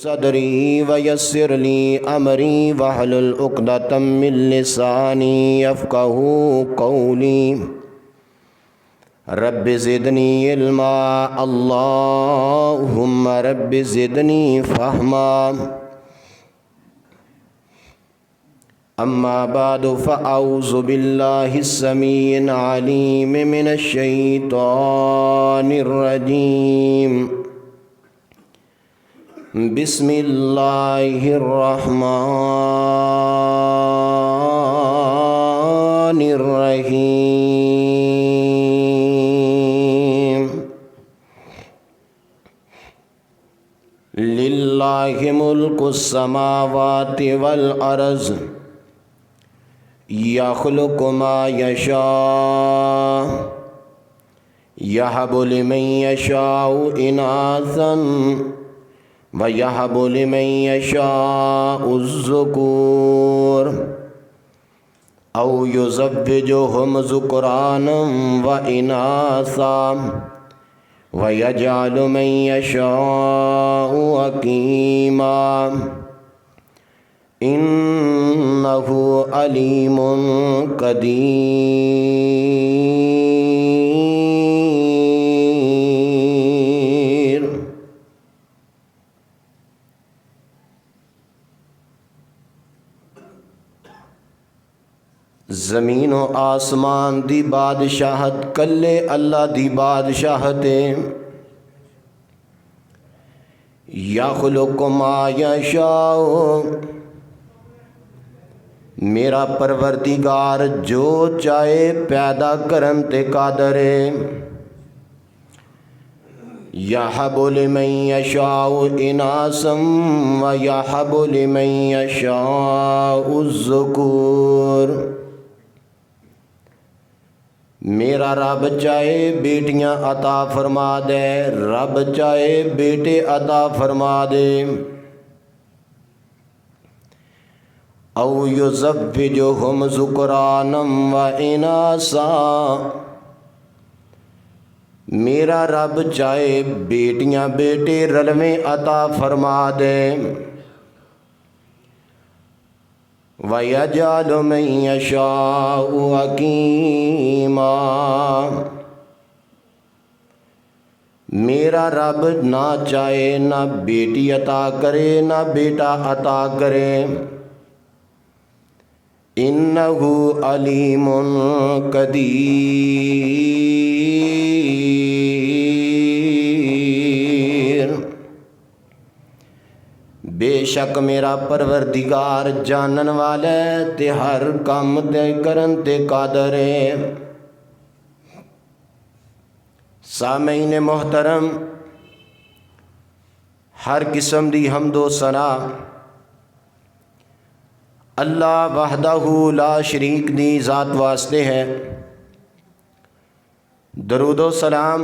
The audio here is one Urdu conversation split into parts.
صدری ویسر لی امری واحلل عقدۃ من لسانی یفقہوا قولی رب زدنی علما اللہم رب زدنی فہما اما بعد فاعوذ باللہ السمیع العلیم من الشیطان الرجیم بسم اللہ الرحمن الرحیم للہ ملک السماوات والارض یخلق ما یشاء یہب لمن یشاء اناثا وَيَهَبُ لِمَن يَشَاءُ الذُّكُورَ أَوْ يُزَوِّجُهُمْ ذُكْرَانًا وَإِنَاثًا وَيَجْعَلُ مَن يَشَاءُ عَقِيمًا إِنَّهُ عَلِيمٌ قَدِيرٌ۔ زمین و آسمان دی بادشاہت کلے اللہ دی بادشاہت یخلق ما یشاء، میرا پروردگار جو چاہے پیدا کرن تے قادر ہے۔ یہب لمن یشاء اناثا ویہب لمن یشاء الذکور، میرا رب چاہے بیٹیاں عطا فرما دے، رب چاہے بیٹے عطا فرما دے۔ او یزوجہم ذکرانا واناثا، میرا رب چاہے بیٹیاں بیٹے رلویں عطا فرما دے۔ وَيَجْعَلُ مَن يَشَاءُ عَقِيمًا، میرا رب نہ چاہے نہ بیٹی عطا کرے نہ بیٹا عطا کرے۔ اِنَّهُ عَلِيمٌ قَدِيرٌ، بے شک میرا پروردگار جانن والا ہے تے ہر کام تے کرن تے قادر ہے۔ سامعین محترم، ہر قسم دی حمد و ثنا اللہ وحدہ لا شریک دی ذات واسطے ہے۔ درود و سلام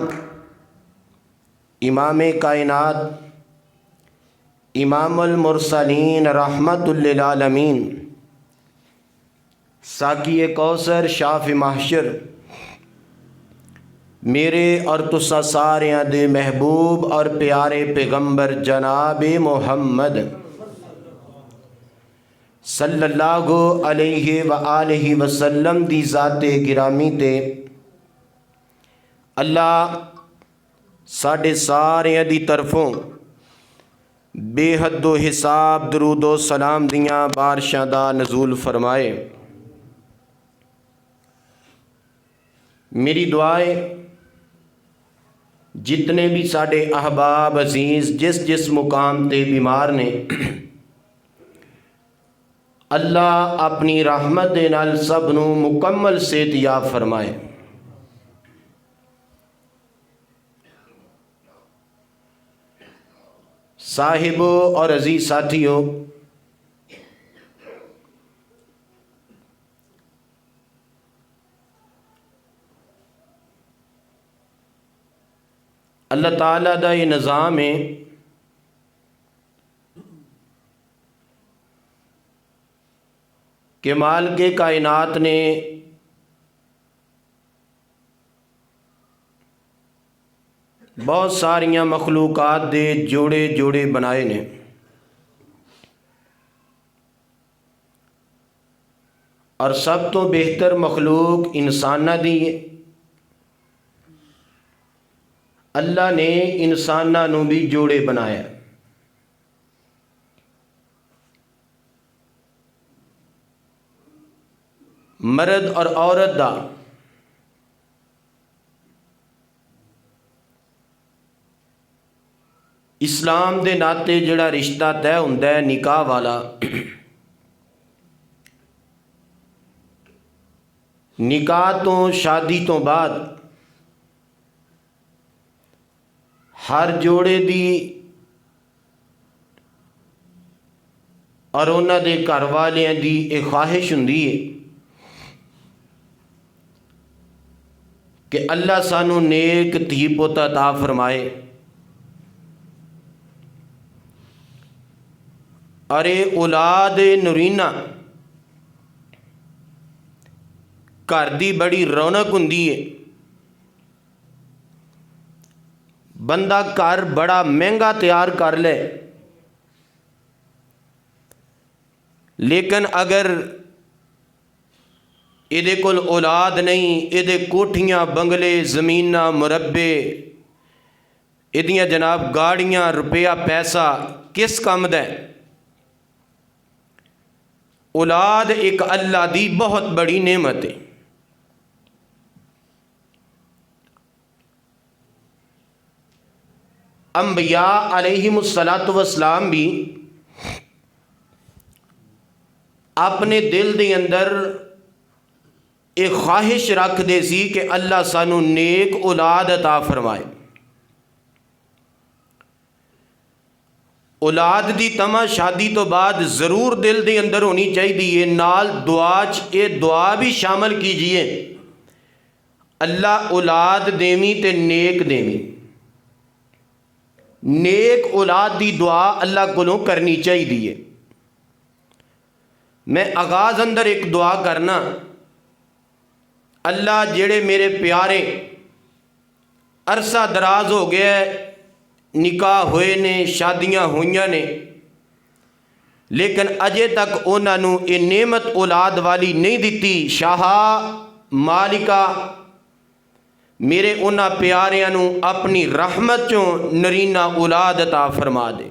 امام کائنات، امام المرسلین، رحمت للعالمین، ساقی کوثر، شافع محشر، میرے اور تسا ساریاں دے محبوب اور پیارے پیغمبر جناب محمد صلی اللہ علیہ وآلہ وسلم دی ذات گرامی تے اللہ ساڑھے ساریاں دی طرفوں بے حد و حساب درود و سلام دیاں بارشاں دا نزول فرمائے۔ میری دعائیں جتنے بھی ساڑھے احباب عزیز جس جس مقام تے بیمار نے، اللہ اپنی رحمت دے نال سب نو مکمل صحت یاب فرمائے۔ صاحبوں اور عزیز ساتھیوں، اللہ تعالیٰ دا یہ نظام ہے کہ مالک کائنات نے بہت ساریاں مخلوقات دے جوڑے جوڑے بنائے نے۔ اور سب تو بہتر مخلوق انساناں دی ہے۔ اللہ نے انساناں نوں بھی جوڑے بنایا۔ مرد اور عورت دا اسلام دے ناتے جڑا رشتہ طے ہوندا ہے نکاح والا، نکاح تو شادی تو بعد ہر جوڑے دی اور انہاں دے گھر والیاں دی ایک خواہش ہوندی ہے کہ اللہ سانو نیک دھی پوت عطا فرمائے، اور اولاد نورینہ گھر دی بڑی رونق ہوندی ہے۔ بندہ گھر بڑا مہنگا تیار کر لے، لیکن اگر یہ کول اولاد نہیں، یہ کوٹھیاں بنگلے زمیناں مربے، یہ جناب گاڑیاں روپیہ پیسہ کس کم دا ہے؟ اولاد ایک اللہ دی بہت بڑی نعمت ہے۔ انبیاء علیہم السلام بھی اپنے دل دے اندر ایک خواہش رکھ دے سی کہ اللہ سانو نیک اولاد عطا فرمائے۔ اولاد دی تمہ شادی تو بعد ضرور دل دے اندر ہونی چاہیے، نال دعا بھی شامل کیجئے، اللہ اولاد دیویں تے نیک دیویں۔ نیک اولاد دی دعا اللہ کولوں کرنی چاہیے۔ میں آغاز اندر ایک دعا کرنا، اللہ جڑے میرے پیارے عرصہ دراز ہو گیا ہے، نکاح ہوئے نے، شادیاں ہوئیاں نے، لیکن اجے تک انہاں نوں یہ نعمت اولاد والی نہیں دیتی، شاہا مالکا میرے انہاں پیاریاں نوں اپنی رحمت چوں نرینہ اولاد عطا فرما دے۔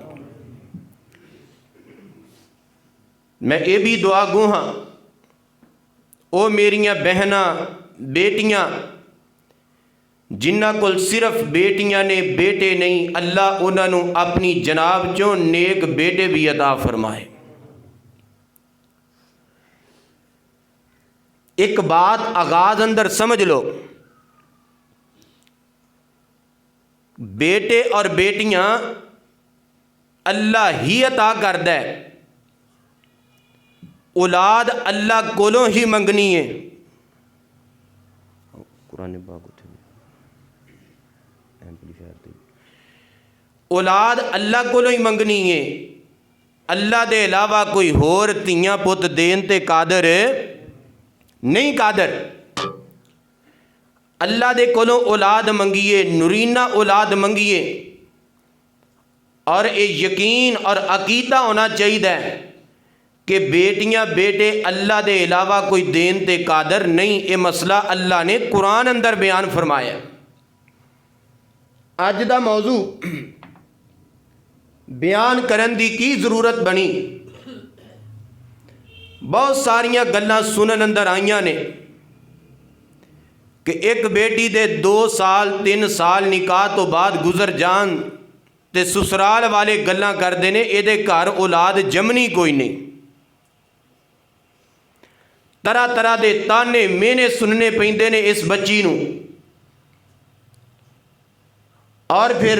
میں یہ بھی دعا گو ہاں، او میریاں بہناں بیٹیاں جنہاں کول صرف بیٹیاں نے بیٹے نہیں، اللہ انہاں نوں اپنی جناب چوں نیک بیٹے بھی عطا فرمائے۔ ایک بات آغاز اندر سمجھ لو، بیٹے اور بیٹیاں اللہ ہی عطا کردہ ہے، اولاد اللہ کولوں ہی منگنی ہے۔ قرآن باغ اولاد اللہ کولوں ہی منگنی ہے، اللہ دے علاوہ کوئی ہور تیاں پت دین تے قادر نہیں قادر۔ اللہ دے کولوں اولاد منگیے، نورینہ اولاد منگیے، اور یہ یقین اور عقیدہ ہونا چاہیے کہ بیٹیاں بیٹے اللہ دے علاوہ کوئی دین تے قادر نہیں۔ یہ مسئلہ اللہ نے قرآن اندر بیان فرمایا۔ اج دا موضوع بیان کرن دی کی ضرورت بنی؟ بہت ساریاں گلاں سنن اندر آئیاں نے کہ ایک بیٹی دے 2 سال 3 سال نکاح تو بعد گزر جان تے سسرال والے گلاں کردے نے اے دے گھر اولاد جمنی کوئی نہیں، طرح طرح دے تانے مینے سننے پیندے نے اس بچی نوں، اور پھر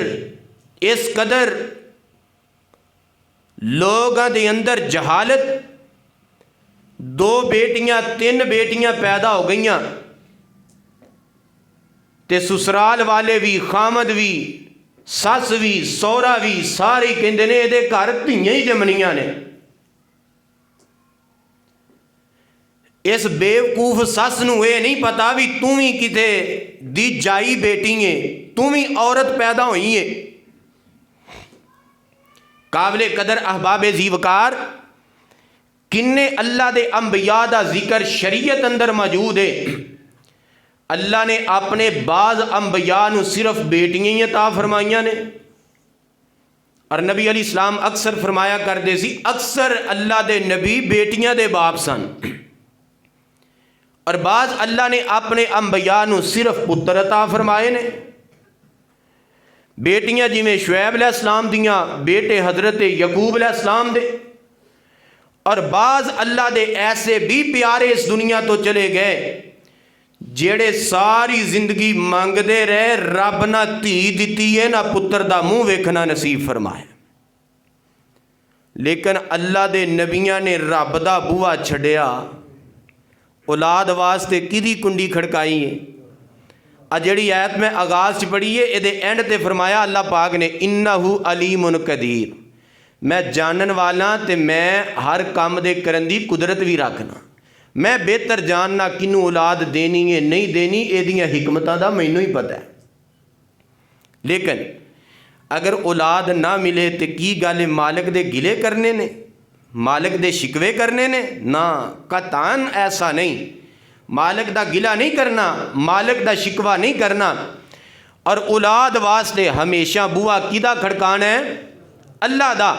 اس قدر لوگاں دے اندر جہالت، 2 بیٹیاں 3 بیٹیاں پیدا ہو گئیاں تے سسرال والے بھی، خامد بھی، سس بھی، سورا بھی، سارے کہندے نے اے گھر دھیاں ہی جمنیاں نے۔ اس بیوقوف سس نوں اے نہیں پتا بھی توں ہی کتے دی جائی بیٹی ہے، توں ہی عورت پیدا ہوئی ہے۔ قابل قدر احباب ذی وقار، کنے اللہ دے انبیاء دا ذکر شریعت اندر موجود ہے۔ اللہ نے اپنے بعض انبیاء نو صرف بیٹیاں ہی عطا فرمائیاں نے، اور نبی علیہ السلام اکثر فرمایا کرتے سی اکثر اللہ دے نبی بیٹیاں دے باپ سن، اور بعض اللہ نے اپنے انبیاء نو صرف پتر عطا فرمائے نے۔ بیٹیاں جویں شعیب علیہ السلام دیاں، بیٹے حضرت یعقوب علیہ السلام دے، اور بعض اللہ دے ایسے بھی پیارے اس دنیا تو چلے گئے جیڑے ساری زندگی مانگدے رہے، رب نہ دھی دتی ہے نہ پتر دا منہ ویکھنا نصیب فرمائے، لیکن اللہ دے نبیاں نے رب دا بوا چھڈیا، اولاد واسطے کدی کنڈی کھڑکائی ہے۔ جڑی آیت میں آغاز پڑھی ہے یہ اینڈ تے فرمایا اللہ پاک نے انہو علیم قدیر، میں جانن والا تے میں ہر کام دے کرن دی قدرت بھی رکھنا، میں بہتر جاننا کنوں اولاد دینی ہے نہیں دینی اے دیاں حکمتاں دا مینوں ہی پتہ ہے۔ لیکن اگر اولاد نہ ملے تے کی گل مالک دے گلے کرنے نے، مالک دے شکوے کرنے نے؟ نہ، قطعاً ایسا نہیں، مالک دا گلہ نہیں کرنا، مالک دا شکوہ نہیں کرنا، اور اولاد واسطے ہمیشہ بوا کیدا کھڑکانا ہے؟ اللہ دا۔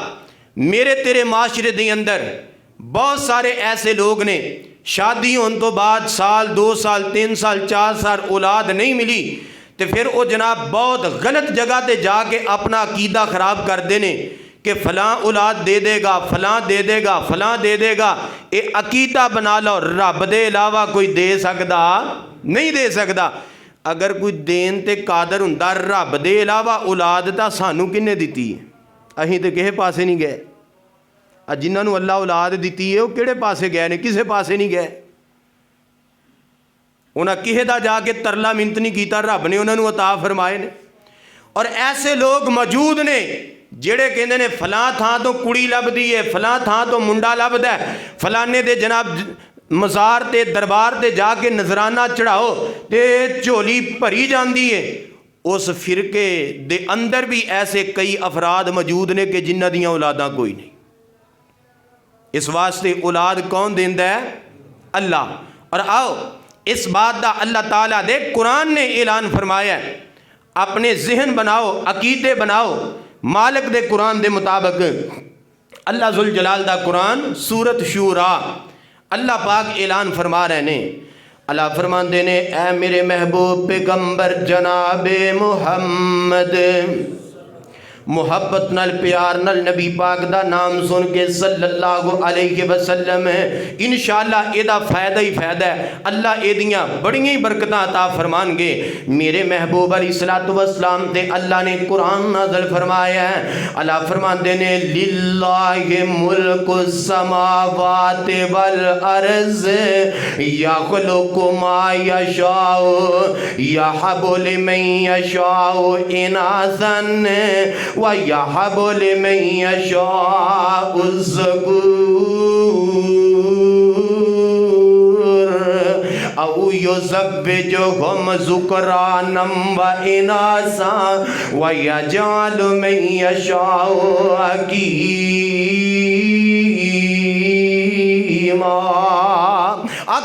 میرے تیرے معاشرے دے اندر بہت سارے ایسے لوگ نے شادی ہون تو بعد سال 2 سال 3 سال 4 سال اولاد نہیں ملی تو پھر وہ جناب بہت غلط جگہ تے جا کے اپنا عقیدہ خراب کر دینے کہ فلاں اولاد دے دے گا، فلاں دے دے گا، فلاں دے دے گا۔ اے عقیدہ بنا لو، رب دے علاوہ کوئی دے سکدا نہیں، دے سکدا۔ اگر کوئی دین تے قادر ہوندا رب دے علاوہ اولاد تا سانو کنے دتی ہے؟ اہیں تے کہے پاسے نہیں گئے۔ جنہاں نو اللہ اولاد دیتی ہے وہ کہڑے پاسے گئے نے؟ کسے پاسے نہیں گئے۔ انہاں کہے دا جا کے ترلا منت نہیں کیتا، رب نے انہاں نو عطا فرمائے نے۔ اور ایسے لوگ موجود نے جڑے کہندے نے فلاں تھاں تو کڑی لبدی ہے، فلاں تھاں تو منڈا لبدا ہے، فلانے دے جناب مزار تے دربار تے جا کے نذرانہ چڑھاؤ تے جھولی بھری جاندی ہے۔ اس فرقے دے اندر بھی ایسے کئی افراد موجود نے کہ جنہ دیاں اولاداں کوئی نہیں۔ اس واسطے اولاد کون دیندا ہے؟ اللہ۔ اور آؤ اس بات دا اللہ تعالیٰ دے قرآن نے اعلان فرمایا ہے، اپنے ذہن بناؤ، عقیدے بناؤ مالک دے قرآن دے مطابق۔ اللہ ذوالجلال دا قرآن سورت شورا اللہ پاک اعلان فرما رہے نے، اللہ فرماندے نے اے میرے محبوب پیغمبر جناب محمد، محبت نال پیار نال نبی پاک دا نام سن کے صلی اللہ علیہ وسلم انشاءاللہ اے دا فائدہ ہی فائدہ ہے، اللہ اے دیاں بڑیاں ہی برکتاں عطا فرمان گے۔ میرے محبوب علیہ الصلوۃ والسلام تے اللہ نے قرآن نازل فرمایا ہے، اللہ فرماندے نے للہ ملک السماوات والارض یخلق ما یشاء یہب لمن یشاء اناثا وَيَحَبُ لِمَن يَشَاءُ الذُّكُورَ أَوْ يُزَوِّجُهُمْ ذُكْرَانًا وَإِنَاثًا وَيَجْعَلُ مَن يَشَاءُ عَقِيمًا۔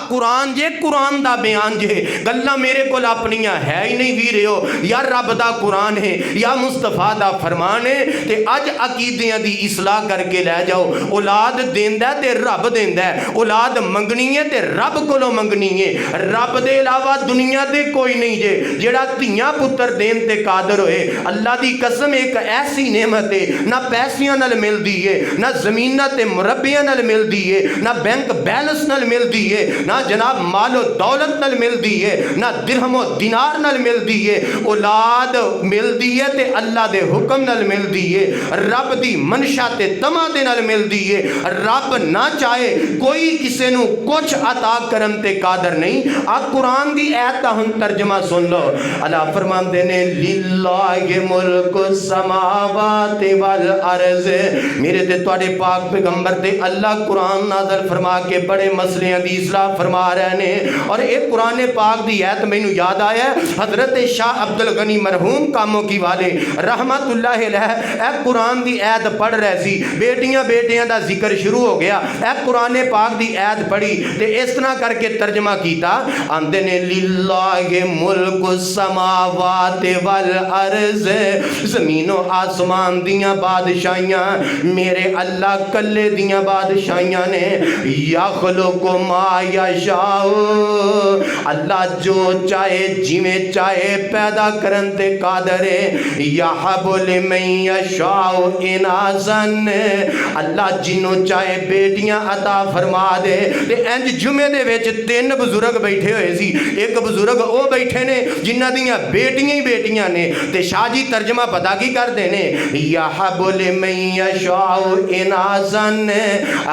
قرآن جے قرآن دا بیان جے، گلاں میرے کول اپنیاں ہے ہی نہیں ویریو، یا رب دا قرآن ہے یا مصطفیٰ دا فرمان ہے تے اج عقیدیاں دی اصلاح کر کے لے جاؤ۔ اولاد دیندا تے رب دیندا ہے، اولاد منگنی ہے تے رب کولوں منگنی ہے، رب دے علاوہ دنیا دے کوئی نہیں جے جڑا دھیاں پتر دین تے قادر ہوئے۔ اللہ دی قسم ایک ایسی نعمت ہے نہ پیسیاں نال ملدی ہے، نہ زمیناں تے مربیاں نال ملدی ہے، نہ بینک بیلنس نال ملدی ہے، نہ جناب مال و دولت نال ملدی ہے، نہ درہم و دینار نال ملدی ہے۔ اولاد ملدی ہے تے اللہ دے حکم نال ملدی ہے، رب دی منشا تے تما دے نال ملدی ہے۔ رب نہ چاہے کوئی کسے نو کچھ عطا کرن تے قادر نہیں۔ آ قرآن دی ایت دا ہن ترجمہ سن لو، اللہ فرماندے نے للہ ملک السماوات والارض۔ میرے تے تواڈے پاک پیغمبر تے اللہ قرآن نازل فرما کے بڑے مسئلے دی اصلاح فرما فرما رہے ہیں۔ اور ایک قرآن پاک دی ایت مینوں یاد آیا ہے، حضرت شاہ عبد الغنی مرحوم کاموں کی والے رحمت اللہ علیہ اے قرآن دی ایت پڑھ رہے سی، بیٹیاں بیٹیاں دا ذکر شروع ہو گیا، اے قرآن پاک دی ایت پڑھی تے اس طرح کر کے ترجمہ کیتا، آندے نے للہ ملک السماوات والارض، زمین و آسمان دیاں بادشاہیاں میرے اللہ کلے دیاں بادشاہیاں نے، یخلق ما یشاء، اللہ جو چاہے جویں چاہے پیدا کرن تے قادر ہے، یہب لمن یشاء اناثا، اللہ جنوں چاہے بیٹیاں عطا فرما دے۔ تے انج جمعے دے وچ 3 بزرگ بیٹھے ہوئے سی، ایک بزرگ او بیٹھے نے جنہاں دیاں بیٹیاں ہی بیٹیاں نے، تے شاہ جی ترجمہ پتا کی کر دینے، یہب لمن یشاء اناثا،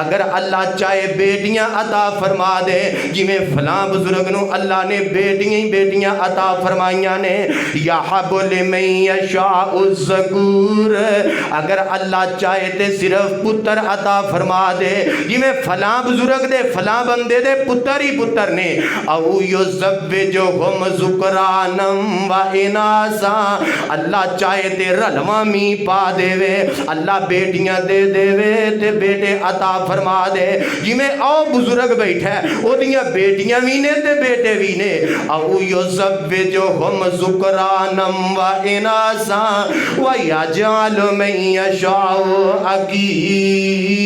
اگر اللہ چاہے بیٹیاں عطا فرما دے، جویں فلاں بزرگ نو اللہ نے بیٹیاں ہی بیٹیاں عطا فرمائیاں نے، یہب لمن یشاء الذکور، اگر اللہ چاہے تے صرف پتر عطا فرما دے، جویں فلاں بزرگ دے فلاں بندے دے پتر ہی پتر نے، او یزوجہم ذکرانا و اناثا، اللہ چاہے تے رلواں می پا دے وے، اللہ بیٹیاں دے دے وے تے بیٹے عطا فرما دے، جویں او بزرگ بیٹھا ہے او دیاں بیٹیاں بھی نے تے بیٹے بھی نے، او یزوجہم ذکرانا و اناثا ویجعل من یشاء عقیما،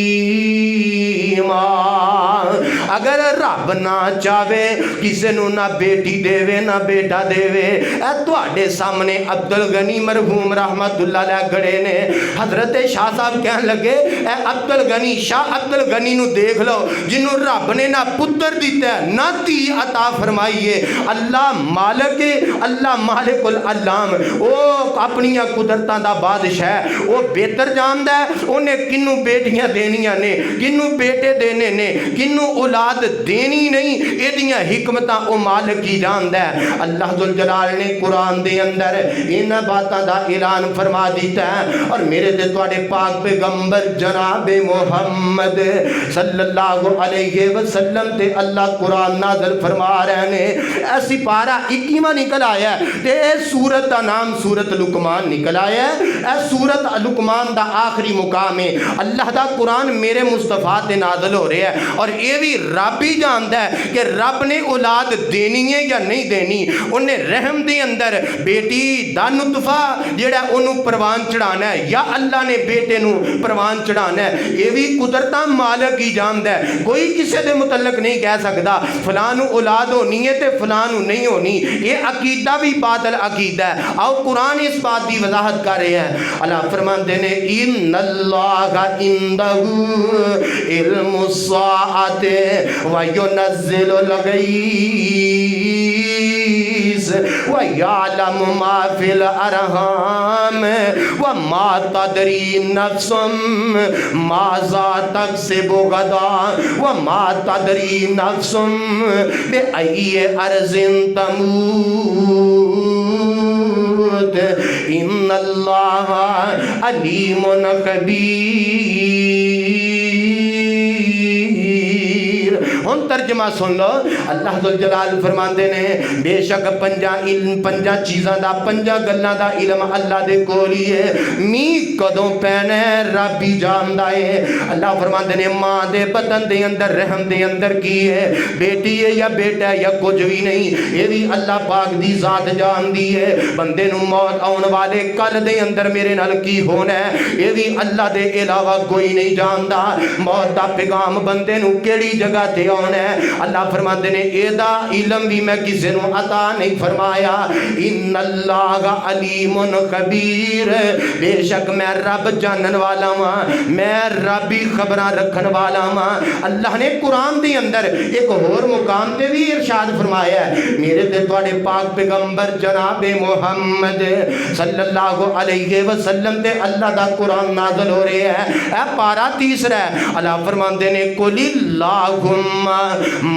اگر رب نہ چاہے کسے نو نہ بیٹی دے وے نہ بیٹا دے وے، اے تواڈے سامنے عبد الغنی مرحوم رحمت اللہ علیہ گڑے نے، حضرت شاہ صاحب کہن لگے اے عبد الغنی، شاہ عبد الغنی نو دیکھ لو جنوں رب نے نہ پتر دیتا ہے نہ تھی عطا فرمائیے، اللہ مالک ہے، اللہ مالک العلام، او اپنیاں قدرتاں دا بادشاہ ہے، او بہتر جاندا ہے اونے کنوں بیٹیاں دینیاں نے، کنوں بیٹے دینے نے، کنوں اولاد دینی نہیں، ایدیاں حکمتاں او مالک ہی جاندا ہے۔ اللہ ذوالجلال نے قرآن دے اندر ان باتاں دا اعلان فرما دیتا ہے، اور میرے تے تواڈے پاک پیغمبر جناب محمد صلی اللہ علیہ وسلم تے اللہ قرآن نازل فرما رہے نے، ایسی پارا 21واں نکل آیا ہے تے اے سورت دا نام سورت لقمان نکل آیا ہے، اے سورت لقمان دا آخری مقام ہے، اللہ دا قرآن میرے مصطفیٰ تے نازل ہو رہا ہے، اور اے بھی رب ہی جاندا ہے کہ رب نے اولاد دینی ہے یا نہیں دینی، انہیں رحم دے اندر بیٹی دا نطفہ جیڑا انہوں پروان چڑھانا ہے یا اللہ نے بیٹے نو پروان چڑھانا ہے، یہ بھی قدرتاں مالک ہی جاندا ہے، کوئی کسے دے متعلق نہیں کہہ سکتا فلاں نو اولاد ہونی ہے تے فلاں نو نہیں ہونی، یہ عقیدہ بھی باطل عقیدہ ہے۔ آؤ قرآن اس بات کی وضاحت کر رہے ہیں، اللہ فرماتے ہیں ان اللہ عندہ علم الساعۃ وینزل الغیث ویعلم ما فی الارحام وما تدری نفس ماذا تکسب غدا وما تدری نفس بأی ارض تموت ان اللہ علیم خبیر۔ ہن ترجمہ سن لو، اللہ ذوالجلال فرماندے نے بے شک پنجا چیزاں دا پنجا گلاں دا علم اللہ دے کول ہی ہے، می کدوں پینا ہے رب ہی جاندا ہے۔ اللہ فرماندے نے ماں دے بدن دے اندر رحم دے اندر کی ہے، بیٹی ہے یا بیٹا ہے یا کچھ بھی نہیں، یہ بھی اللہ پاک دی ذات جاندی ہے۔ بندے نو موت آن والے کل دے اندر میرے نال کی ہونا ہے، یہ بھی اللہ دے علاوہ کوئی نہیں جاندا۔ موت دا پیغام بندے نو کیڑی جگہ تے آنا ہے، اللہ فرماتے نے اے دا علم بھی میں کسی نو عطا نہیں فرمایا۔ ان اللہ علیم خبیر، بے شک میں رب جانن والا ہاں، میں رب ہی خبراں رکھن والا ہاں۔ اللہ نے قرآن دے اندر ایک اور مقام تے بھی ارشاد فرمایا ہے، میرے تے تواڈے پاک پیغمبر جناب محمد صلی اللہ علیہ وسلم تے اللہ دا قرآن نازل ہو رہے ہیں۔ اے پارا تیسرا ہے، اللہ فرماندے نے قل اللہم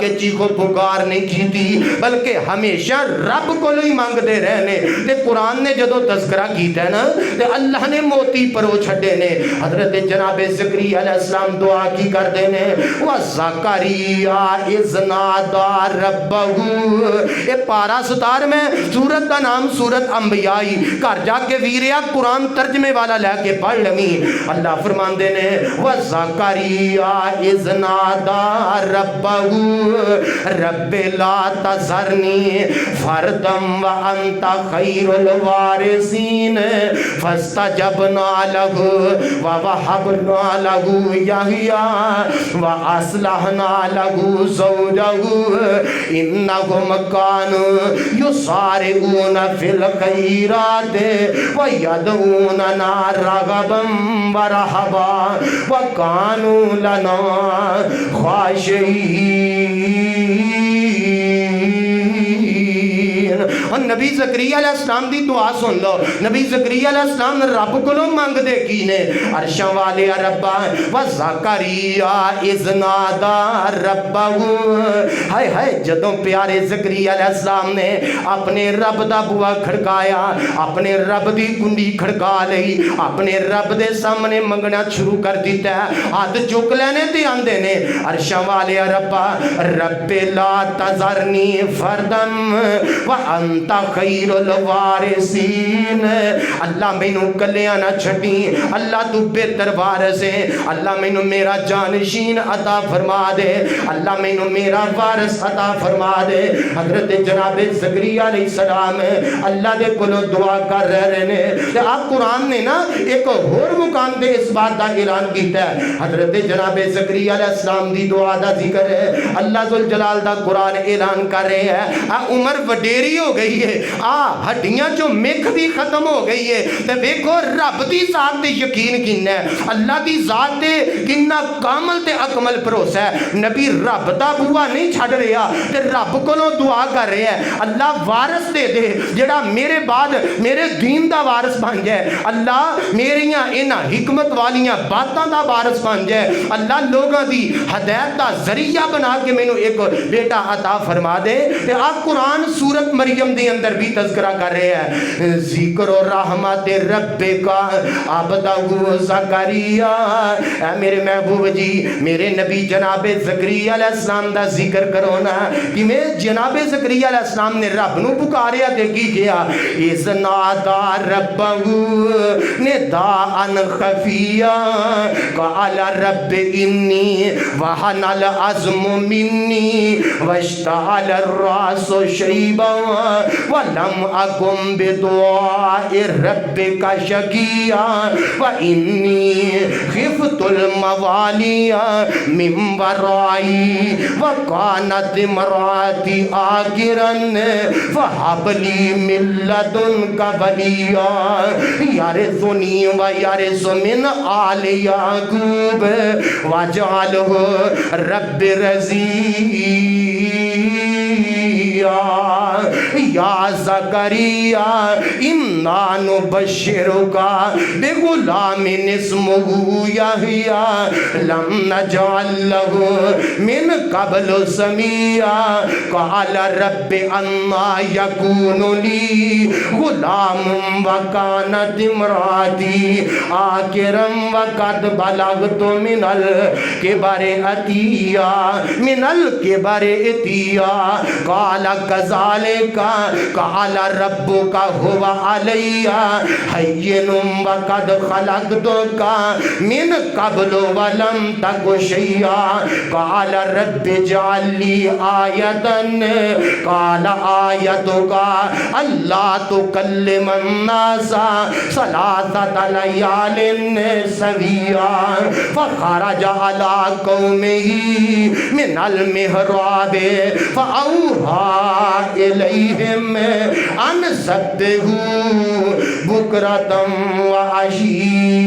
کے چیخو پکار نہیں کیتی بلکہ ہمیشہ رب کو ہی مانگتے رہنے تے قرآن نے جدو تذکرہ کیتا ہے نا تے اللہ نے موتی پرو چھڑے نے حضرت جناب زکریا علیہ السلام دعا کی کر دینے وَزَكَرِيَّا إِذْ نَادَى رَبَّهُ یہ پارا 17 میں سورت کا نام سورت انبیائی گھر جا کے ویریا قرآن ترجمے والا لے کے پڑھ لگی اللہ فرمان دینے وَزَكَرِيَّا إِذْ نَادَى رَبَّهُ رَبِّ لَا تَذَرْنِي فَرْدًا وَأَنْتَ خَيْرُ الْوَارِثِينَ فَاسْتَجَبْنَا لَهُ وَوَهَبْنَا لَهُ يَحْيَىٰ وَأَصْلَحْنَا لَهُ زَوْجَهُ إِنَّهُمْ كَانُوا يُسَارِعُونَ فِي الْخَيْرَاتِ وَيَدْعُونَنَا رَغَبًا وَرَهَبًا وَكَانُوا لَنَا خَاشِعِينَ اور نبی زکریا علیہ السلام دی دعا سن لو نبی زکریا علیہ السلام رب کو مانگ دے کی نے عرشاں والے ربا وزکریا اذ نادى ربہ ہائے ہائے جدوں پیارے زکریا علیہ السلام نے اپنے رب دا بوا کھڑکایا اپنے رب دی کنڈی کھڑکا لئی اپنے رب دے سامنے منگنا شروع کر دیتا ہے ہاتھ چک لینے تے آندے نے عرشاں والے ربا رب لا تذرنی فردم وانت خیر الوارثین اللہ مینوں کلیاں نہ چھٹی اللہ تو بہتر وارث ہے اللہ مینوں میرا جانشین عطا فرما دے اللہ مینوں میرا وارث عطا فرما دے حضرت جناب زکریا علیہ السلام اللہ دے کولوں دعا کر رہے نے تے آپ قرآن نے نا ایک اور مقام تے اس بات دا اعلان کیتا ہے حضرت جناب زکریا علیہ السلام دی دعا دا ذکر ہے اللہ ذوالجلال دا قرآن اعلان کر رہے ہیں عمر وڈیری ہو گئی ہے ہڈیاں جو مکھ بھی ختم ہو گئی ہے تے ویکھو رب دی ذات تے یقین کنا ہے اللہ دی ذات تے کنا کامل تے اکمل بھروسہ ہے نبی رب دا بوا نہیں چھڈ رہا تے رب کولوں دعا کر رہا ہے اللہ وارث دے دے جڑا میرے بعد میرے دین دا وارث بن جائے اللہ میریاں انہاں حکمت والیاں باتاں دا وارث بن جائے اللہ لوگاں دی ہدایت دا ذریعہ بنا کے مینوں ایک بیٹا عطا فرما دے تے آپ قرآن سورت مریم دے اندر بھی تذکرہ کر رہے ہیں ذکر و رحمت رب کا عبدہ زکریا اے میرے محبوب جی میرے نبی جناب زکریا علیہ السلام دا ذکر کرو نا کہ میں جناب زکریا علیہ السلام نے رب نو پکاریا تے کی گیا اذ نادا ربہ نداء خفیا قال رب انی وہن العظم منی واشتعل الراس شیبا ولم اکم بدعاء ربک شقیا وانی خفت الموالی من ورائی وکانت امراتی عاقرا فہب لی من لدنک ولیا یرثنی ویرث من آل یعقوب واجعلہ رب رضیا یا زکریا انا نبشرکا بغلام اسمہ یحییٰ لم نجعل لہ من قبل سمیا قال رب انا یکون لی غلام وکانت امراتی عاقرا وقد بلغت من الکبر عتیا من الکبر عتیا قال کذالک قال ربک هو علی حین وقد خلقتک من قبل ولم تک شیئا قال رب اجعل لی آیتا قال آیتک اللہ تکلم الناس ثلاثۃ لیال سویا فخرج علی قومہ من المحراب فأوحى إليهم أن سبحوا بكرة وعشيا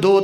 2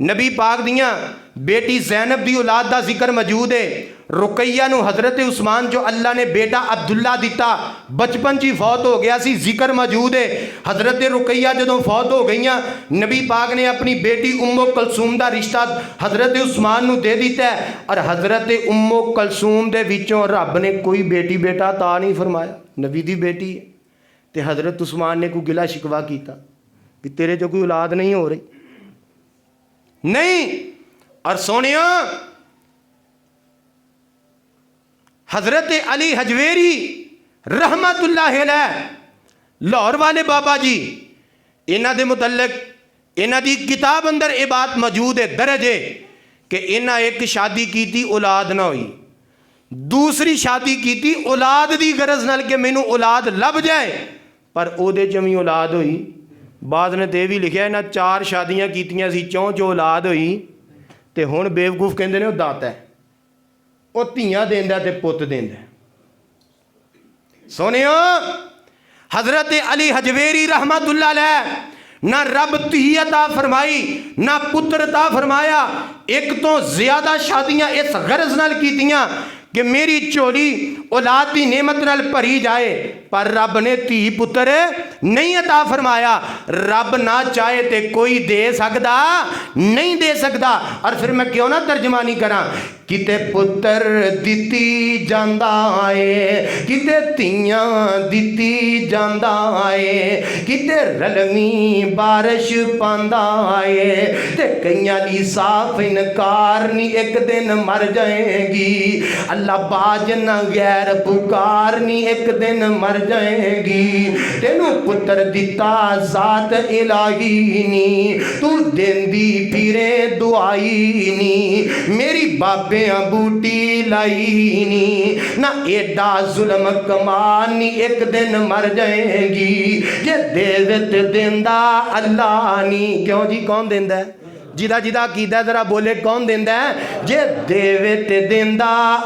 نبی پاک دیاں بیٹی زینب دی اولاد دا ذکر موجود ہے. رقیہ نو حضرت عثمان جو اللہ نے بیٹا عبداللہ دیتا بچپن چی فوت ہو گیا سی, ذکر موجود ہے. حضرت رقیہ جدوں فوت ہو گئیاں نبی پاک نے اپنی بیٹی ام کلثوم دا رشتہ حضرت عثمان نو دے دیتا ہے, اور حضرت ام کلثوم دے وچوں رب نے کوئی بیٹی بیٹا عطا نہیں فرمایا. نبی دی بیٹی ہے تے حضرت عثمان نے کوئی گلہ شکوا کیتا کہ تیرے جو کوئی اولاد نہیں ہو رہی نہیں. اور سونیا حضرت علی حجویری رحمت اللہ علیہ لاہور والے بابا جی, انہاں دے متعلق انہاں دی کتاب اندر یہ بات موجود ہے درج ہے کہ انہاں ایک شادی کی تھی اولاد نہ ہوئی, دوسری شادی کی تھی اولاد دی غرض نال کہ مینوں اولاد لب جائے, پر او دے چمی اولاد ہوئی. بعض نے تے بھی لکھیا انہاں 4 شادیاں کیتیاں سی, چوں جو اولاد ہوئی تے ہن بیوقوف کہندے نے او داتا ہے, او دھیاں دیندا تے پت دیندا. سونیو حضرت علی حجویری رحمت اللہ علیہ نہ رب دھی عطا فرمائی نہ پتر عطا فرمایا, ایک تو زیادہ شادیاں اس غرض نال کیتیاں کہ میری چولی اولاد دی نعمت نال بھری جائے, پر رب نے دھی پتر نہیں عطا فرمایا. رب نہ چاہے تے کوئی دے سکدا نہیں دے سکدا. اور پھر میں کیوں نہ ترجمہ نہیں کراں, کتے پتر دتی جاندا ہے کتے تیاں دتی جاندا ہے, کتے رلویں بارش پاندا ہے تے کئیاں دی صاف انکار نہیں ایک دن مر جائے گی. اللہ باج نہ غیر پکار نہیں ایک دن مر جائے گی. تینوں پتر دیتا ذات الہی نی, تو دیندی پھرے دعائی نی, میری بابیاں بوٹی لائی نی, نہ ایڈا ظلم کمانی ایک دن مر جائے گی. یہ دیوت دیندہ اللہ نی. کیوں جی کون دیندہ ہے؟ جدا جدا کیتا ذرا بولے کون دیندہ ہے؟ جے دیوت دیندہ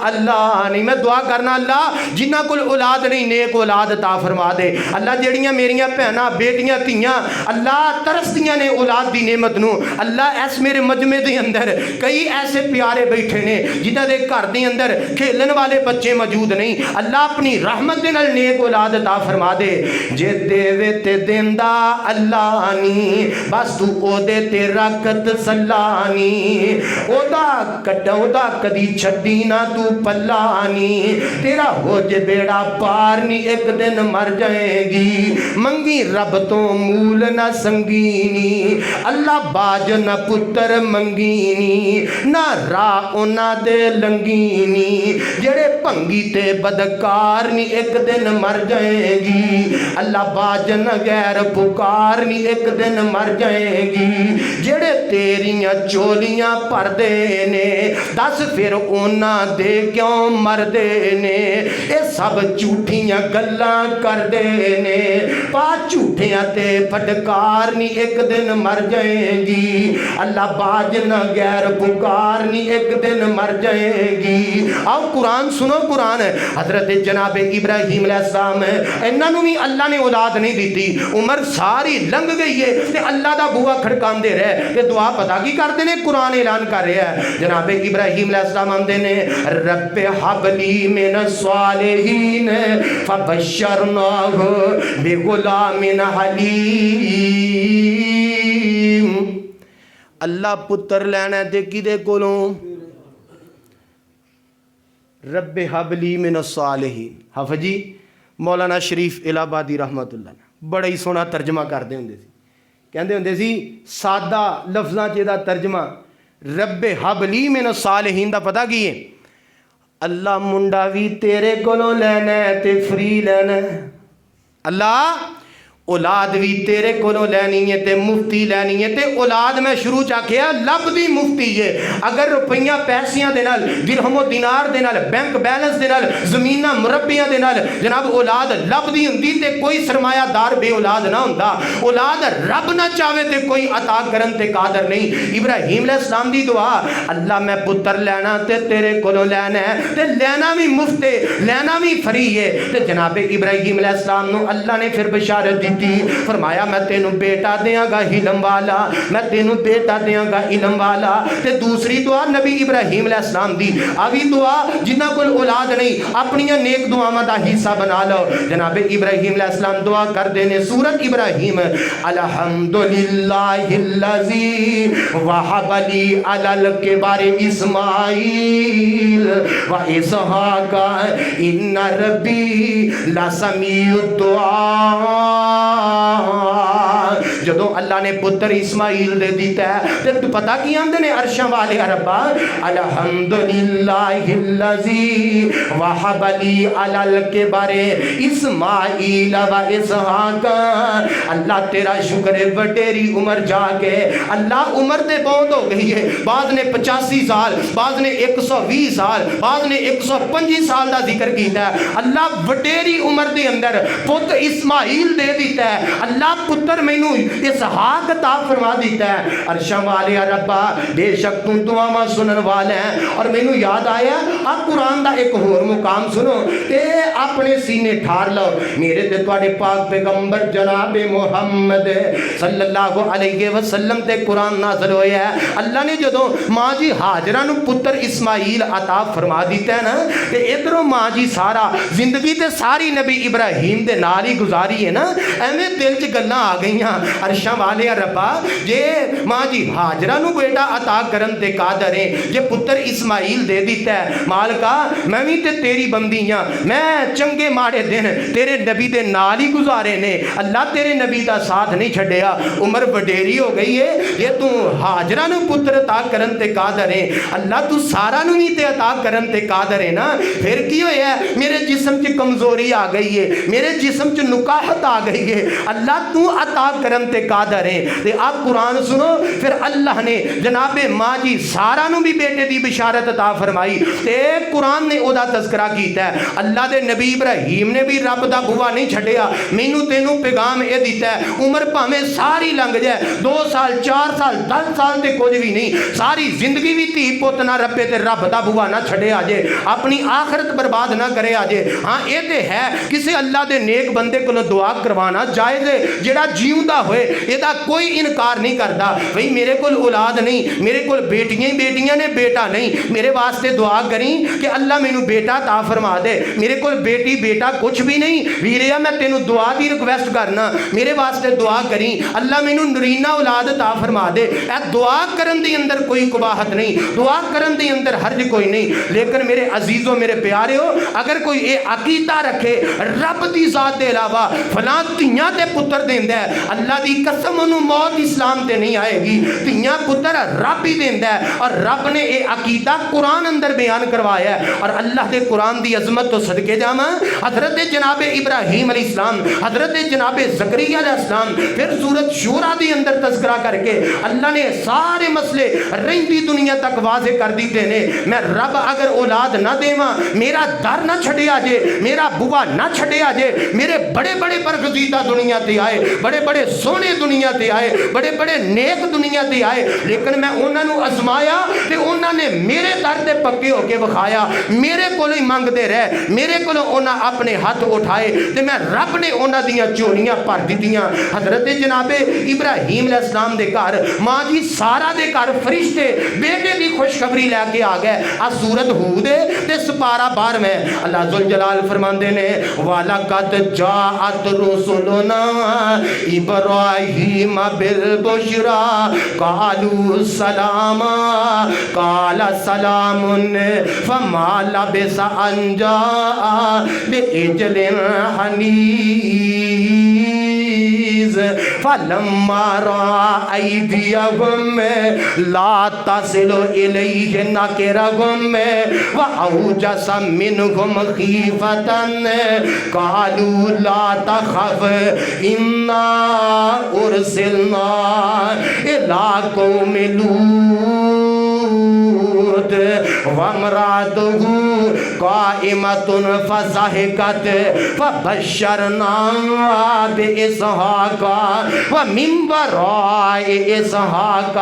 اللہ نہیں. میں دعا کرنا اللہ جنہ کل اولاد نہیں نیک اولاد عطا فرما دے. اللہ جڑیاں میریاں بہناں بیٹیاں تیاں اللہ ترسدیاں نے اولاد دی نعمت نو, اللہ ایس میرے مجمع دے اندر کئی ایسے پیارے بیٹھے نے جنہاں دے گھر دے اندر کھیلن والے بچے موجود نہیں. اللہ اپنی رحمت دے نال نیک اولاد عطا فرما دے. جے دیوت دیندہ اللہ نہیں بس تو او دے تے رکھت سلانی, او دا کدی چھڈی نہ تو پلانی, تیرا ہو جے بیڑا پار نہیں ایک دن مر جائے گی. منگی رب تو مول نہ سنگینی, اللہ باج نہ پتر منگینی, نہ راہ اونا دے لنگینی, جڑے پنگی تے بدکار نہیں ایک دن مر جائے گی. اللہ باج نہ غیر پکار نہیں ایک دن مر جائے گی. جڑے تیریاں چولیاں پردے نے دس پھر اونا دے کیوں مردے نے, اے سب جھوٹیاں گلاں کردے نے, پا جھوٹیاں تے پھٹکار نہیں ایک دن مر جائے گی. اللہ باج نہ غیر پکار نہیں ایک دن مر جائے گی. آؤ قرآن سنو, قرآن ہے حضرت جناب ابراہیم علیہ السلام ہے, انہاں نو بھی اللہ نے اولاد نہیں دیتی, عمر ساری لنگ گئی ہے تے اللہ دا بوا کھڑکان دے رہے تے دعا پتا کی کرتے نے, قرآن اعلان کر رہا ہے. جناب ابراہیم علیہ السلام آندے نے رب حب لی من الصالحین فبشرناہ بغلام حلیم. اللہ پتر لینا تے کدے کولوں؟ رب حب لی من الصالحین. حافظی مولانا شریف الہ آبادی رحمت اللہ نے بڑا ہی سونا ترجمہ کرتے ہوندے سی. کہندے ہوندے سی سادہ لفظاں چ دا ترجمہ رب حب لی من الصالحین دا پتہ کی ہے؟ اللہ منڈا بھی تیرے کولوں لینا ہے تے فری لینا ہے. اللہ اولاد بھی تیرے کولوں لینی ہے تے مفتی لینی ہے. تے اولاد میں شروع چاکھیا لب دی مفتی ہے. اگر روپیاں پیسیاں دے نال درہم و دینار دے نال بینک بیلنس دے نال زمیناں مربیاں دے نال جناب اولاد لب دی ہوندی تے کوئی سرمایہ دار بے اولاد نہ ہوندا. اولاد رب نہ چاہے تے کوئی عطا کرن تے قادر نہیں. ابراہیم علیہ السلام دی دعا اللہ میں پتر لینا تے تیرے کولوں لینا ہے تے لینا بھی مفت ہے لینا بھی فری ہے. تے جناب ابراہیم علیہ السلام نو اللہ نے پھر بشارت دی دیتی، فرمایا میں تینوں بیٹا دیاں گا علم والا، میں تینوں بیٹا دیاں گا علم والا۔ تے دوسری دعا نبی ابراہیم علیہ السلام دی، آوی دعا جنہ کول اولاد نہیں اپنی نیک دعاواں دا حصہ بنا لو۔ جناب ابراہیم علیہ السلام دعا کر دینے سورۃ ابراہیم، الحمدللہ الذی وہب لی علی الکبر اسماعیل و اسحاق ان ربی لسمیع الدعاء۔ جدوں اللہ نے پتر اسماعیل دے دیتا ہے تے پتہ کی آندے نے عرشاں والے ربا، الحمدللہ الذی وہب لی علی الکبر اسماعیل و اسحاق۔ اللہ تیرا شکر ہے وڈیری عمر جا کے، اللہ عمر تے بہت ہو گئی ہے، بعض نے 85 سال، بعض نے 120 سال، بعض نے 125 سال دا ذکر کیتا ہے۔ اللہ وڈیری عمر دے اندر پتر اسماعیل دے دیتا ہے، اللہ پتر مینوں اسحاق عطا فرما دیتا ہے۔ عرشاں والے ربا بے شک تو دعاواں سنن والا ہے۔ اور مینوں یاد آیا آپ قرآن دا ایک اور مقام سنو تے اپنے سینے ٹھار لو، میرے تے تواڈے پاک پیغمبر جناب محمد صلی اللہ علیہ وسلم تے قرآن نازل ہویا ہے۔ اللہ نے جدوں ماں جی ہاجرہ نو پتر اسماعیل عطا فرما دیتا ہے نا، تے ادھروں ماں جی سارا زندگی تے ساری نبی ابراہیم دے نال ہی گزاری ہے نا، ایویں دل چ گلاں آ گئیاں۔ عرشاں والے ربا جے ماں جی ہاجرہ نو بیٹا عطا کرن تے قادر ہے، جے پتر اسماعیل دے دیتا ہے، مالکا میں بھی تے تیری بندی ہاں، میں چنگے ماڑے دن تیرے نبی دے نال ہی گزارے نے، اللہ تیرے نبی دا ساتھ نہیں چھڈیا، عمر وڈیری ہو گئی ہے، یہ تو ہاجرہ نو پتر عطا کرن تے قادر ہے، اللہ تو سارا نو بھی تے عطا کرن تے قادر ہے نا، پھر کی ہویا ہے میرے جسم چ کمزوری آ گئی ہے، میرے جسم چ نکاحت آ گئی ہے، اللہ تو عطا کرن تے قادر ہے۔ تے آپ قرآن سنو، پھر اللہ نے جناب ماں جی سارا نو بھی بیٹے دی بشارت عطا فرمائی، تے قرآن نے او دا تذکرہ کیتا ہے۔ اللہ دے نبی ابراہیم نے بھی رب دا بوا نہیں چھڈیا، مینوں تینوں پیغام اے دیتا ہے، عمر بھاویں ساری لنگ جائے، 2 سال 4 سال 10 سال تے کچھ بھی نہیں، ساری زندگی بھی تھی پوت نہ ربے تے رب دا بوا نہ چھڈے آجے، اپنی آخرت برباد نہ کرے آجے۔ ہاں اے تے ہے کسی اللہ دے نیک بندے کو دعا کروانا جائز ہے، جڑا جیوندا ہوئے اے دا کوئی انکار نہیں کردا، بھئی میرے کول اولاد نہیں، میرے کول بیٹیاں ہی بیٹیاں نے بیٹا نہیں، میرے واسطے دعا کریں کہ اللہ مینوں بیٹا عطا فرما دے، میرے کول بیٹی بیٹا کچھ بھی نہیں، ویریا میں تینوں دعا دی ریکویسٹ کرنا، میرے واسطے دعا کریں اللہ مینوں نرینہ اولاد عطا فرما دے۔ اے دعا کرن دی اندر کوئی قباحت نہیں، دعا کرن دی اندر حرج کوئی نہیں، لیکن میرے عزیزوں میرے پیاریو اگر کوئی اے عقیدہ رکھے رب دی ذات دے علاوہ فلاں تیاں تے پتر دیندا ہے، اللہ دی قسم انہوں موت اسلام تے نہیں آئے گی، تیاں پتر رب ہی دیندا ہے، اور رب نے اے عقیدہ قرآن اندر بیان کروایا ہے۔ اور اللہ دے قرآن دی عظمت تو صدقے جاواں، حضرت جناب ابراہیم علیہ السلام، حضرت جناب زکریا علیہ السلام، پھر سورۃ شورا دی اندر تذکرہ کر کے اللہ نے سارے مسئلے رہندی دنیا تک واضح کر دیتے نے، میں رب اگر اولاد نہ دیواں، میرا در نہ چھڈیا جے، میرا بوا نہ چھڈیا جے، میرے بڑے بڑے برگزیدہ دنیا تے آئے، بڑے بڑے سونے دنیا تے آئے، بڑے بڑے نیک دنیا تے آئے، لیکن میں انہاں نو ازمایا تے انہاں نے میرے در تے پکے ہو کے بخایا، میرے کولوں ہی منگدے رہے، میرے کولوں انہاں اپنے ہاتھ اٹھائے تے میں رب نے انہاں دیاں چوریاں بھر دتیاں۔ حضرت جناب ابراہیم علیہ السلام دے گھر ماں جی سارا دے گھر فرشتے بیٹے دی خوشخبری لے کے آ گئے۔ آ سورت ہود تے سپارہ 12 میں اللہ ذوالجلال فرماندے نے وَلَقَدْ جَاءَتْ رُسُلُنَا إِبْرَاهِيمَ بِالْبُشْرَى قَالُوا سَلَامًا قَالَ سَلَامٌ فَمَا لَبِثَ أَنْ جَاءَ بِعِجْلٍ حَنِيذٍ فَلَمَّا رَأَى أَيْدِيَهُمْ لَا تَصِلُ إِلَيْهِ نَكِرَهُمْ وَأَوْجَسَ مِنْهُمْ خِيفَةً قَالُوا لَا تَخَفْ إِنَّا أُرْسِلْنَا إِلَىٰ قَوْمِ لُوطٍ الموت وامرأته قائمة فضحكت فبشرناها بإسحاق ومن وراء إسحاق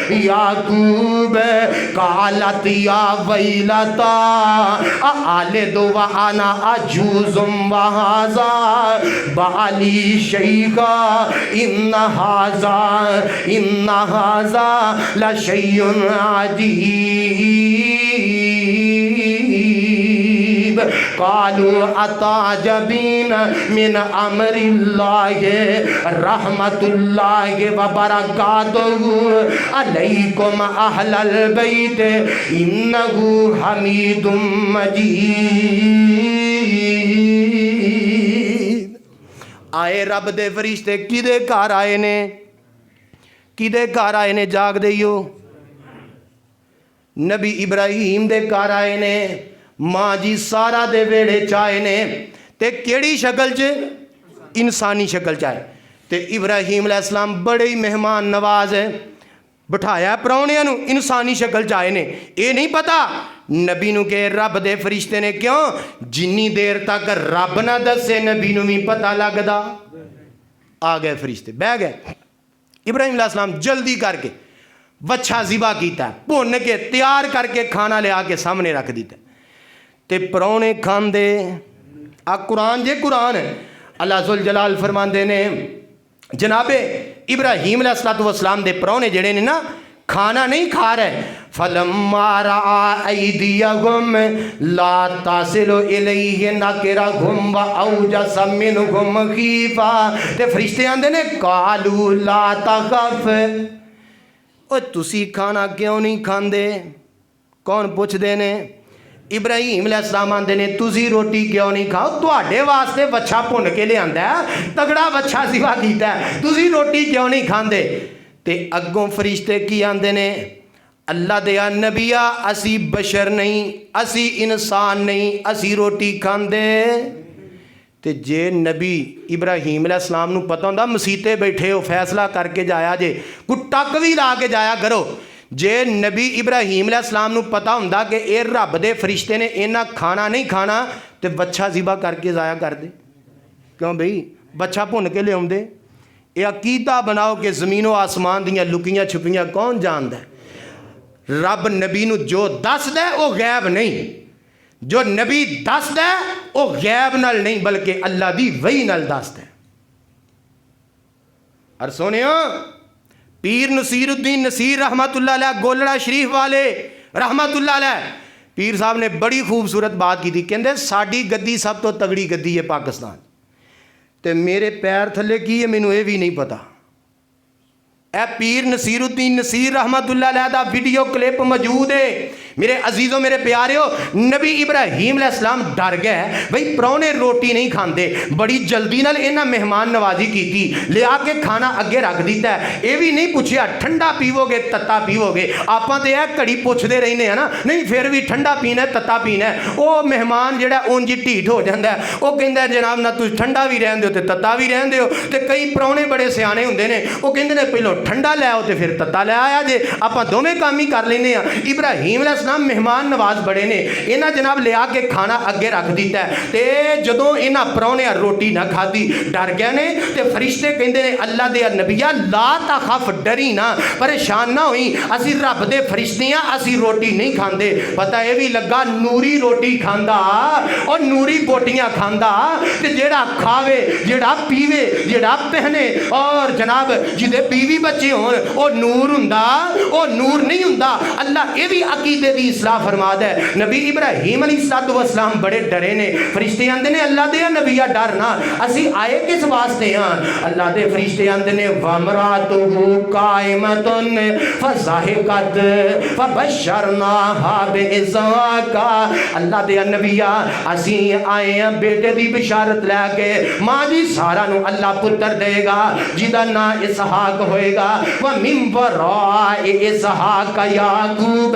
يعقوب قالت يا ويلتى أألد وأنا عجوز وهذا بعلي شيخا إن هذا لشيء عجيب قالوا أتعجبين من أمر الله رحمة الله وبركاته عليكم أهل البيت إنه حميد مجيد. آئے رب دے فرشتے کدے گھر آئے نے؟ کدے گھر آئے نے؟ جاگ دئیو. نبی ابراہیم دے گھر آئے نے. ماں جی سارا دے ویڑے چائے نے. تے کیڑی شکل چ؟ انسانی شکل چائے. تے ابراہیم علیہ السلام بڑے ہی مہمان نواز ہے. بٹھایا پراؤنیاں نو انسانی شکل چائے نے. اے نہیں پتا نبی نو کہ رب دے فرشتے نے کیوں جنی دیر تک رب نہ دسے نبی نو بھی پتہ لگدا. آ گئے فرشتے بہ گئے. ابراہیم علیہ السلام جلدی کر کے وچھا ذبح کیتا ہے, بھون کے تیار کر کے کھانا لے آ کے سامنے رکھ دیتا ہے. تے پرونے کھاندے. آ قرآن جے قرآن ہے. اللہ ذوالجلال فرماندے نے جناب ابراہیم علیہ السلام دے پرونے جڑے نے نا کھانا نہیں کھا رہے. فَلَمَّا رَأَىٰ أَيْدِيَهُمْ لَا تَصِلُ إِلَيْهِ نَكِرَهُمْ وَأَوْجَسَ مِنْهُمْ خِیفَةً. تے فرشتے آندے نے قَالُوا لَا تَخَفْ. او تسی کھانا کیوں نہیں کھاندے؟ کون پوچھ دے نے؟ ابراہیم علیہ السلام آندے نے تسی روٹی کیوں نہیں کھاؤ؟ تواڈے واسطے وچھا بھن کے لے آندا ہے, تگڑا وچھا ذبح کیتا ہے, تسی روٹی کیوں نہیں کھاندے؟ تے اگوں فرشتے کی آندے نے اللہ دیا نبیا اسی بشر نہیں, اسی انسان نہیں, اسی روٹی کھاندے. تے جے نبی ابراہیم علیہ السلام نو پتہ ہوندا مسیتے بیٹھے ہو فیصلہ کر کے جایا جے, کوئی ٹک بھی لا کے جایا کرو. جے نبی ابراہیم علیہ السلام نو پتہ ہوندا کہ اے رب دے فرشتے نے اینا کھانا نہیں کھانا تے بچھا ذبح کر کے ضائع کر دے. کیوں بھئی بچھا بھن کے لے آؤندے. اے عقیدہ بناؤ کہ زمین و آسمان دیاں لکیاں چھپیاں کون جاندا ہے؟ رب نبی نو جو دس دے وہ غیب نہیں, جو نبی دس دے وہ غیب نال نہیں بلکہ اللہ دی وحی نال دس دے. اور سونیو پیر نصیر الدین نصیر رحمت اللہ علیہ گولڑا شریف والے رحمت اللہ علیہ پیر صاحب نے بڑی خوبصورت بات کی تھی. کہندے ساڈی گدی سب تو تگڑی گدی ہے پاکستان, تے میرے پیر تھلے کی ہے مینوں اے بھی نہیں پتا. اے پیر نصیر الدین نصیر رحمت اللہ علیہ دا ویڈیو کلپ موجود ہے. میرے عزیزوں میرے پیاریو, نبی ابراہیم علیہ السلام ڈر گئے بھئی پرونے روٹی نہیں کھاندے, بڑی جلدی نال انہاں مہمان نوازی کیتی, لے آ کے کھانا اگے رکھ دیتا ہے. اے بھی نہیں پوچھیا ٹھنڈا پیو گے تتا پیو گے, آپاں تے اے کڑی پوچھدے رہنے ہیں نا, نہیں پھر بھی ٹھنڈا پینا ہے تتا پینا ہے. او مہمان جڑا اونج ڈھیٹ ہو جاندا ہے, او کہندا ہے جناب نہ تسی ٹھنڈا بھی رہن دیو تے تتا بھی رہن دیو. تے کئی پرونے بڑے سیانے ہوندے نے, او کہندے نے پہلو ٹھنڈا لے آؤ تے پھر تتا لے آیا جے, آپاں دوویں کام ہی کر لینے ہیں. ابراہیم علیہ السلام مہمان نواز بڑے نے, انہاں جناب لے آ کے کھانا اگے رکھ دیتا ہے. تے جدوں انہاں پرونے روٹی نہ کھادی ڈر گئے نے, تے فرشتے کہندے نے اللہ دے نبیا لا تخف, ڈری نہ, پریشان نہ ہوئی, اسی رب دے فرشتے ہیں, اسی روٹی نہیں کھاندے. پتہ اے بھی لگا نوری روٹی کھاندا اور نوری بوٹیاں کھاندا, تے جیڑا کھاوے جیڑا پیوے جیڑا پہنے اور جناب جدے بیوی بچے ہون او نور ہوندا او نور نہیں ہوندا. اللہ اے بھی عقیدے دی اصلاح فرما دے. نبی ابراہیم علیہ السلام بڑے ڈرے نے. فرشتے آندے نے اللہ دے نبیا ڈر نہ, اسی آئے کس واسطے ہاں؟ اللہ دے فرشتے آندے نے وامراتہ قائمۃ فضحکت فبشرناہا بإسحاق. اللہ دے نبیا اسی آئے ہیں بیٹے دی بشارت لے کے, ماں جی سارا نو اللہ پتر دے گا جدا نام اسحاق ہوئے گا. وَمِن وَرَاءِ إِسْحَاقَ يَعْقُوبَ